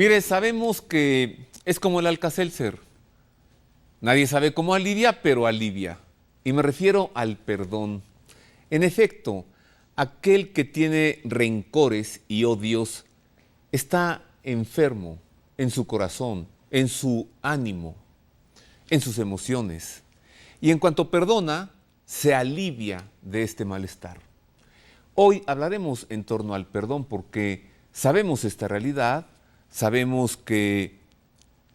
Mire, sabemos que es como el Alka-Seltzer. Nadie sabe cómo alivia, pero alivia. Y me refiero al perdón. En efecto, aquel que tiene rencores y odios está enfermo en su corazón, en su ánimo, en sus emociones. Y en cuanto perdona, se alivia de este malestar. Hoy hablaremos en torno al perdón porque sabemos esta realidad, sabemos que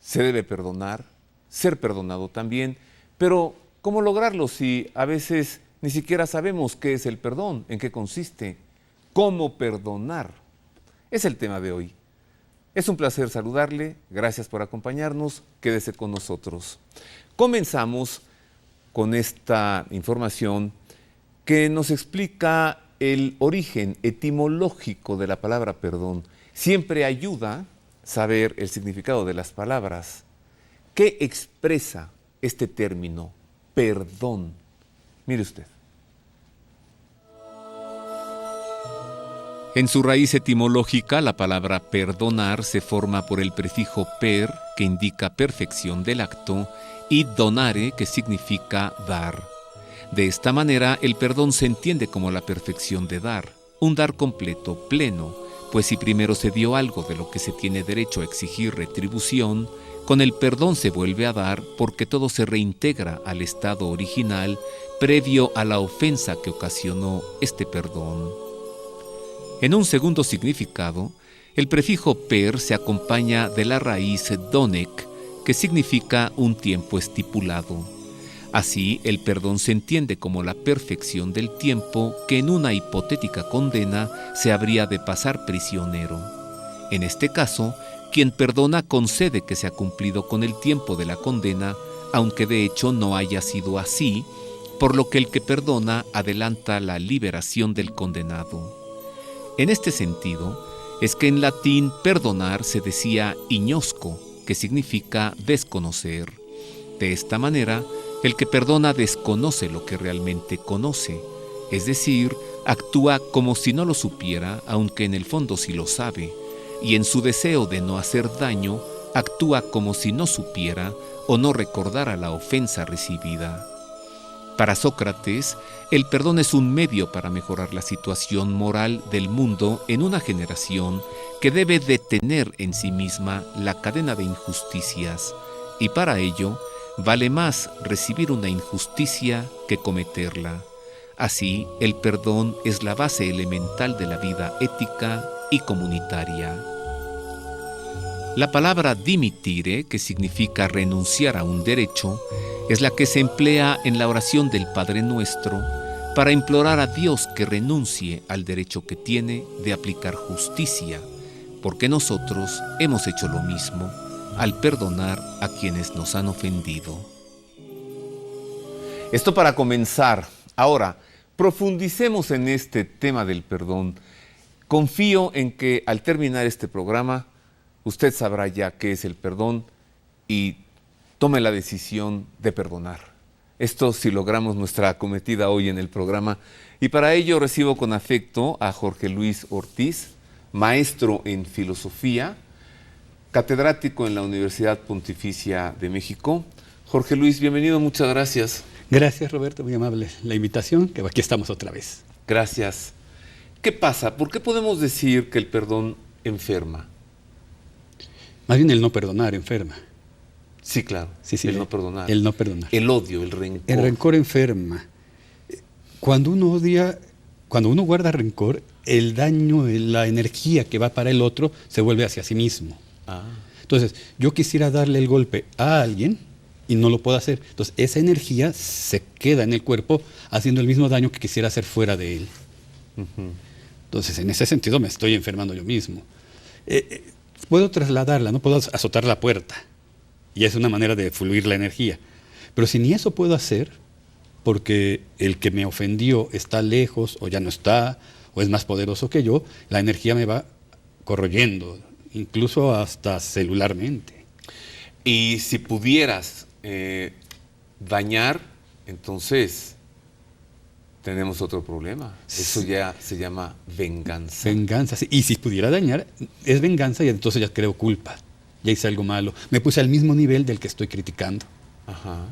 se debe perdonar, ser perdonado también, pero ¿cómo lograrlo si a veces ni siquiera sabemos qué es el perdón, en qué consiste, cómo perdonar? Es el tema de hoy. Es un placer saludarle, gracias por acompañarnos, quédese con nosotros. Comenzamos con esta información que nos explica el origen etimológico de la palabra perdón. Siempre ayuda saber el significado de las palabras. ¿Qué expresa este término, perdón? Mire usted. En su raíz etimológica, la palabra perdonar se forma por el prefijo per, que indica perfección del acto, y donare, que significa dar. De esta manera, el perdón se entiende como la perfección de dar, un dar completo, pleno, pues si primero se dio algo de lo que se tiene derecho a exigir retribución, con el perdón se vuelve a dar porque todo se reintegra al estado original previo a la ofensa que ocasionó este perdón. En un segundo significado, el prefijo per se acompaña de la raíz donek, que significa un tiempo estipulado. Así, el perdón se entiende como la perfección del tiempo que en una hipotética condena se habría de pasar prisionero. En este caso, quien perdona concede que se ha cumplido con el tiempo de la condena, aunque de hecho no haya sido así, por lo que el que perdona adelanta la liberación del condenado. En este sentido, es que en latín perdonar se decía ignosco, que significa desconocer. De esta manera, el que perdona desconoce lo que realmente conoce, es decir, actúa como si no lo supiera, aunque en el fondo sí lo sabe, y en su deseo de no hacer daño, actúa como si no supiera o no recordara la ofensa recibida. Para Sócrates, el perdón es un medio para mejorar la situación moral del mundo en una generación que debe detener en sí misma la cadena de injusticias, y para ello vale más recibir una injusticia que cometerla. Así, el perdón es la base elemental de la vida ética y comunitaria. La palabra dimitire, que significa renunciar a un derecho, es la que se emplea en la oración del Padre Nuestro para implorar a Dios que renuncie al derecho que tiene de aplicar justicia, porque nosotros hemos hecho lo mismo al perdonar a quienes nos han ofendido. Esto para comenzar. Ahora, profundicemos en este tema del perdón. Confío en que al terminar este programa, usted sabrá ya qué es el perdón y tome la decisión de perdonar. Esto si logramos nuestra acometida hoy en el programa. Y para ello recibo con afecto a Jorge Luis Ortiz, maestro en filosofía, catedrático en la Universidad Pontificia de México. Jorge Luis, bienvenido, muchas gracias. Gracias, Roberto, muy amable la invitación, que aquí estamos otra vez. Gracias. ¿Qué pasa? ¿Por qué podemos decir que el perdón enferma? Más bien el no perdonar enferma. Sí, claro. Sí, el no perdonar. El no perdonar. El odio, el rencor. El rencor enferma. Cuando uno odia, cuando uno guarda rencor, el daño, la energía que va para el otro se vuelve hacia sí mismo. Entonces, yo quisiera darle el golpe a alguien y no lo puedo hacer. Entonces, esa energía se queda en el cuerpo haciendo el mismo daño que quisiera hacer fuera de él. Entonces, en ese sentido me estoy enfermando yo mismo. Puedo trasladarla, no puedo azotar la puerta. Y es una manera de fluir la energía. Pero si ni eso puedo hacer, porque el que me ofendió está lejos, o ya no está, o es más poderoso que yo, la energía me va corroyendo, incluso hasta celularmente. Y si pudieras dañar, entonces Tenemos otro problema. Eso ya se llama venganza. Venganza, sí. Y si pudiera dañar, es venganza y entonces ya creo culpa. Ya hice algo malo. Me puse al mismo nivel del que estoy criticando. Ajá.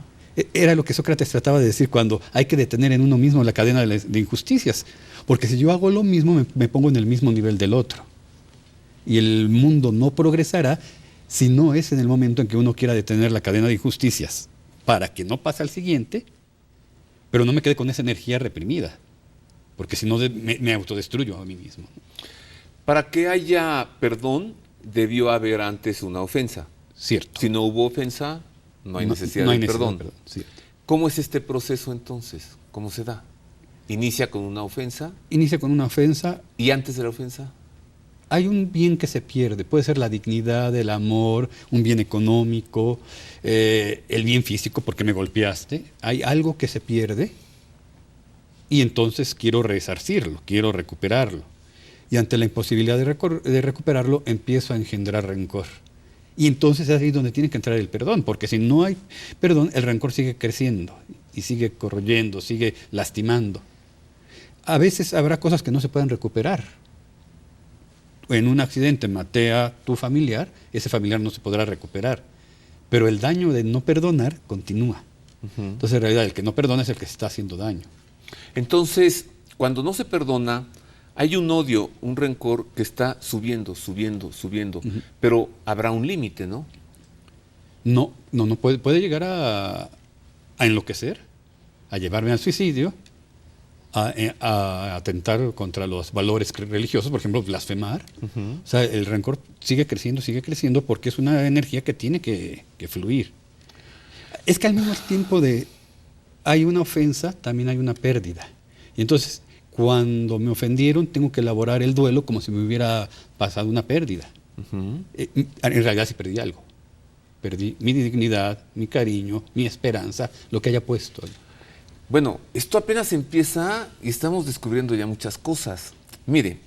Era lo que Sócrates trataba de decir cuando hay que detener en uno mismo la cadena de injusticias. Porque si yo hago lo mismo, me pongo en el mismo nivel del otro. Y el mundo no progresará si no es en el momento en que uno quiera detener la cadena de injusticias para que no pase al siguiente, pero no me quede con esa energía reprimida, porque si no me autodestruyo a mí mismo. Para que haya perdón, debió haber antes una ofensa. Cierto. Si no hubo ofensa, no hay necesidad de perdón. Cierto. ¿Cómo es este proceso entonces? ¿Cómo se da? ¿Inicia con una ofensa? Inicia con una ofensa. ¿Y antes de la ofensa? Hay un bien que se pierde, puede ser la dignidad, el amor, un bien económico, el bien físico porque me golpeaste. Hay algo que se pierde y entonces quiero resarcirlo, quiero recuperarlo. Y ante la imposibilidad de recuperarlo, empiezo a engendrar rencor. Y entonces es ahí donde tiene que entrar el perdón, porque si no hay perdón, el rencor sigue creciendo y sigue corroyendo, sigue lastimando. A veces habrá cosas que no se pueden recuperar. En un accidente maté a tu familiar, ese familiar no se podrá recuperar. Pero el daño de no perdonar continúa. Uh-huh. Entonces, en realidad, el que no perdona es el que se está haciendo daño. Entonces, cuando no se perdona, hay un odio, un rencor que está subiendo. Uh-huh. Pero habrá un límite, ¿no? No puede llegar a enloquecer, a llevarme al suicidio, a atentar contra los valores religiosos, por ejemplo, blasfemar. Uh-huh. O sea, el rencor sigue creciendo porque es una energía que tiene que fluir. Es que al mismo tiempo hay una ofensa, también hay una pérdida. Y entonces, cuando me ofendieron, tengo que elaborar el duelo como si me hubiera pasado una pérdida. Uh-huh. En realidad sí perdí algo. Perdí mi dignidad, mi cariño, mi esperanza, lo que haya puesto. Bueno, esto apenas empieza y estamos descubriendo ya muchas cosas. Mire,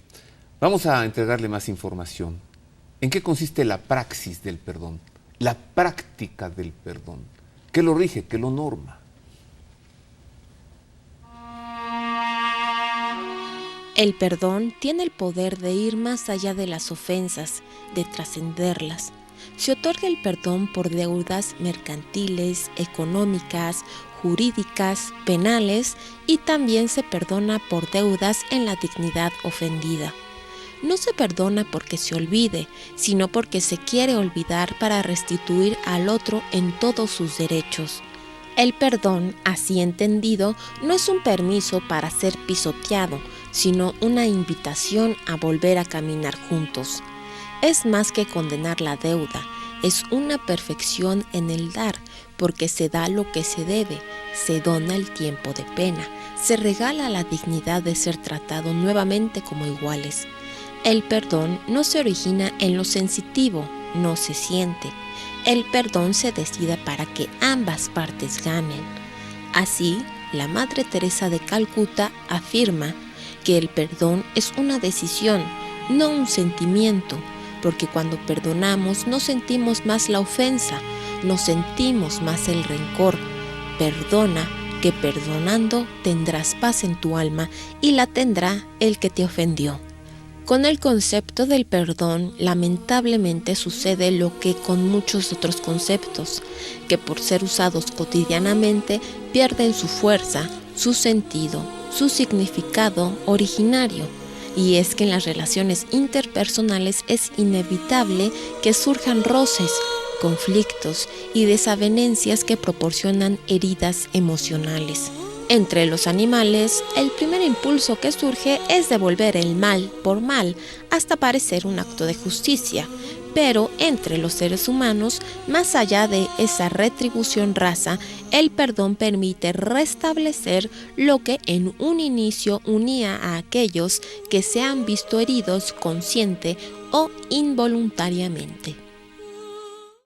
vamos a entregarle más información. ¿En qué consiste la praxis del perdón? La práctica del perdón. ¿Qué lo rige? ¿Qué lo norma? El perdón tiene el poder de ir más allá de las ofensas, de trascenderlas. Se otorga el perdón por deudas mercantiles, económicas, jurídicas, penales y también se perdona por deudas en la dignidad ofendida. No se perdona porque se olvide, sino porque se quiere olvidar para restituir al otro en todos sus derechos. El perdón, así entendido, no es un permiso para ser pisoteado, sino una invitación a volver a caminar juntos. Es más que condenar la deuda, es una perfección en el dar, porque se da lo que se debe, se dona el tiempo de pena, se regala la dignidad de ser tratado nuevamente como iguales. El perdón no se origina en lo sensitivo, no se siente. El perdón se decide para que ambas partes ganen. Así, la Madre Teresa de Calcuta afirma que el perdón es una decisión, no un sentimiento, porque cuando perdonamos no sentimos más la ofensa, no sentimos más el rencor. Perdona, que perdonando tendrás paz en tu alma y la tendrá el que te ofendió. Con el concepto del perdón, lamentablemente sucede lo que con muchos otros conceptos, que por ser usados cotidianamente pierden su fuerza, su sentido, su significado originario. Y es que en las relaciones interpersonales es inevitable que surjan roces, conflictos y desavenencias que proporcionan heridas emocionales. Entre los animales, el primer impulso que surge es devolver el mal por mal, hasta parecer un acto de justicia. Pero entre los seres humanos, más allá de esa retribución rasa, el perdón permite restablecer lo que en un inicio unía a aquellos que se han visto heridos consciente o involuntariamente.